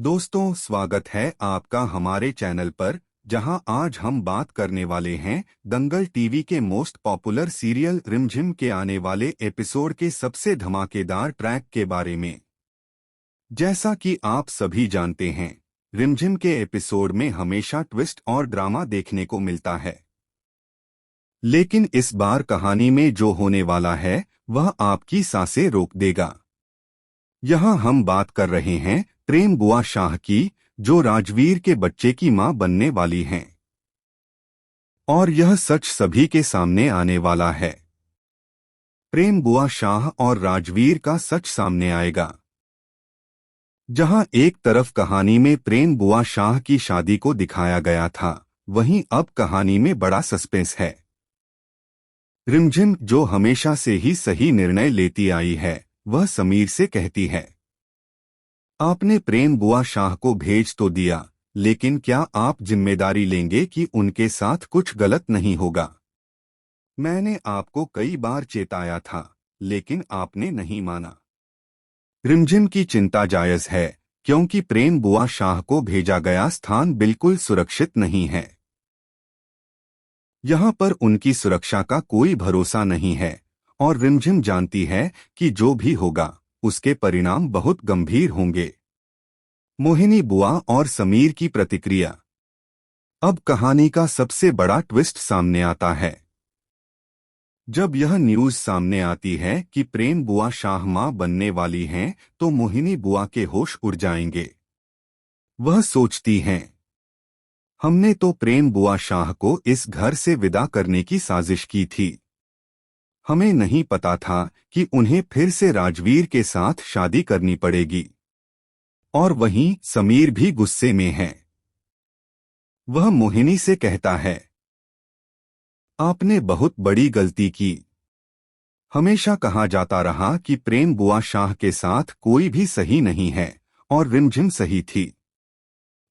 दोस्तों, स्वागत है आपका हमारे चैनल पर, जहां आज हम बात करने वाले हैं दंगल टीवी के मोस्ट पॉपुलर सीरियल रिमझिम के आने वाले एपिसोड के सबसे धमाकेदार ट्रैक के बारे में। जैसा कि आप सभी जानते हैं, रिमझिम के एपिसोड में हमेशा ट्विस्ट और ड्रामा देखने को मिलता है, लेकिन इस बार कहानी में जो होने वाला है वह आपकी सांसें रोक देगा। यहाँ हम बात कर रहे हैं प्रेम बुआ शाह की, जो राजवीर के बच्चे की मां बनने वाली हैं। और यह सच सभी के सामने आने वाला है। प्रेम बुआ शाह और राजवीर का सच सामने आएगा। जहां एक तरफ कहानी में प्रेम बुआ शाह की शादी को दिखाया गया था, वहीं अब कहानी में बड़ा सस्पेंस है। रिमझिम, जो हमेशा से ही सही निर्णय लेती आई है, वह समीर से कहती है, आपने प्रेम बुआ शाह को भेज तो दिया, लेकिन क्या आप जिम्मेदारी लेंगे कि उनके साथ कुछ गलत नहीं होगा? मैंने आपको कई बार चेताया था, लेकिन आपने नहीं माना। रिमझिम की चिंता जायज है, क्योंकि प्रेम बुआ शाह को भेजा गया स्थान बिल्कुल सुरक्षित नहीं है। यहाँ पर उनकी सुरक्षा का कोई भरोसा नहीं है, और रिमझिम जानती है कि जो भी होगा उसके परिणाम बहुत गंभीर होंगे। मोहिनी बुआ और समीर की प्रतिक्रिया। अब कहानी का सबसे बड़ा ट्विस्ट सामने आता है। जब यह न्यूज़ सामने आती है कि प्रेम बुआ शाह मां बनने वाली हैं, तो मोहिनी बुआ के होश उड़ जाएंगे। वह सोचती हैं, हमने तो प्रेम बुआ शाह को इस घर से विदा करने की साजिश की थी। हमें नहीं पता था कि उन्हें फिर से राजवीर के साथ शादी करनी पड़ेगी। और वहीं समीर भी गुस्से में है। वह मोहिनी से कहता है, आपने बहुत बड़ी गलती की। हमेशा कहा जाता रहा कि प्रेम बुआ शाह के साथ कोई भी सही नहीं है, और रिमझिम सही थी।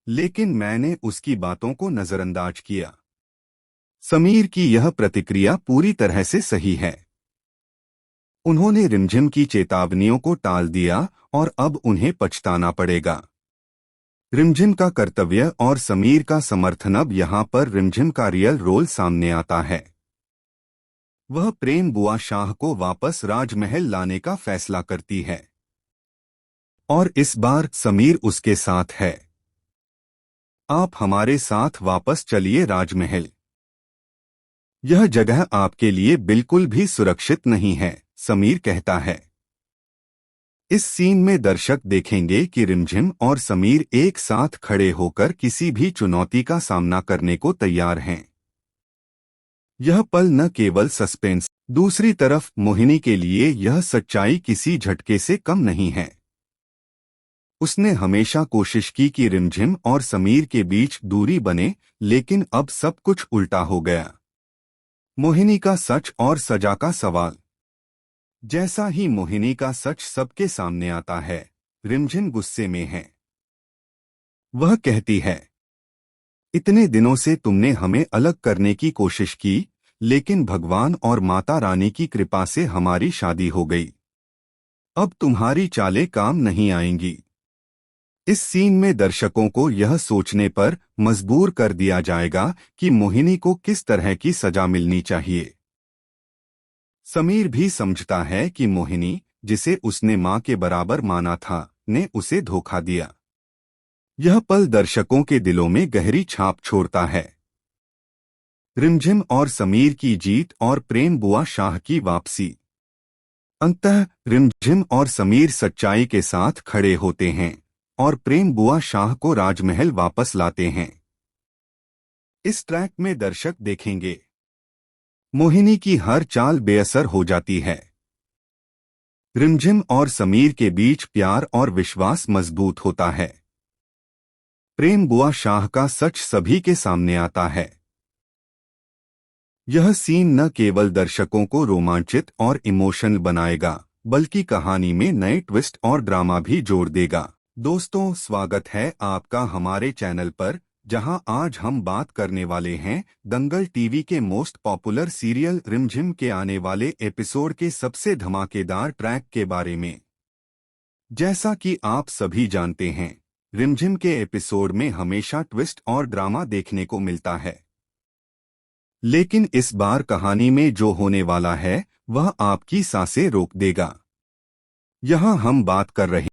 लेकिन मैंने उसकी बातों को नजरअंदाज किया। समीर की यह प्रतिक्रिया पूरी तरह से सही है। उन्होंने रिमझिम की चेतावनियों को टाल दिया, और अब उन्हें पछताना पड़ेगा। रिमझिम का कर्तव्य और समीर का समर्थन। अब यहाँ पर रिमझिम का रियल रोल सामने आता है। वह प्रेम बुआ शाह को वापस राजमहल लाने का फैसला करती है, और इस बार समीर उसके साथ है। आप हमारे साथ वापस चलिए राजमहल। यह जगह आपके लिए बिल्कुल भी सुरक्षित नहीं है, समीर कहता है। इस सीन में दर्शक देखेंगे कि रिमझिम और समीर एक साथ खड़े होकर किसी भी चुनौती का सामना करने को तैयार हैं। यह पल न केवल सस्पेंस, दूसरी तरफ मोहिनी के लिए यह सच्चाई किसी झटके से कम नहीं है। उसने हमेशा कोशिश की कि रिमझिम और समीर के बीच दूरी बने, लेकिन अब सब कुछ उल्टा हो गया। मोहिनी का सच और सजा का सवाल। जैसा ही मोहिनी का सच सबके सामने आता है, रिमझिम गुस्से में है। वह कहती है, इतने दिनों से तुमने हमें अलग करने की कोशिश की, लेकिन भगवान और माता रानी की कृपा से हमारी शादी हो गई। अब तुम्हारी चालें काम नहीं आएंगी। इस सीन में दर्शकों को यह सोचने पर मजबूर कर दिया जाएगा कि मोहिनी को किस तरह की सजा मिलनी चाहिए। समीर भी समझता है कि मोहिनी, जिसे उसने मां के बराबर माना था, ने उसे धोखा दिया। यह पल दर्शकों के दिलों में गहरी छाप छोड़ता है। रिमझिम और समीर की जीत और प्रेम बुआ शाह की वापसी। अंततः रिमझिम और समीर सच्चाई के साथ खड़े होते हैं, और प्रेम बुआ शाह को राजमहल वापस लाते हैं। इस ट्रैक में दर्शक देखेंगे, मोहिनी की हर चाल बेअसर हो जाती है। रिमझिम और समीर के बीच प्यार और विश्वास मजबूत होता है। प्रेम बुआ शाह का सच सभी के सामने आता है। यह सीन न केवल दर्शकों को रोमांचित और इमोशनल बनाएगा, बल्कि कहानी में नए ट्विस्ट और ड्रामा भी जोड़ देगा। दोस्तों, स्वागत है आपका हमारे चैनल पर, जहां आज हम बात करने वाले हैं दंगल टीवी के मोस्ट पॉपुलर सीरियल रिमझिम के आने वाले एपिसोड के सबसे धमाकेदार ट्रैक के बारे में। जैसा कि आप सभी जानते हैं, रिमझिम के एपिसोड में हमेशा ट्विस्ट और ड्रामा देखने को मिलता है, लेकिन इस बार कहानी में जो होने वाला है वह आपकी सांसें रोक देगा। यहाँ हम बात कर रहे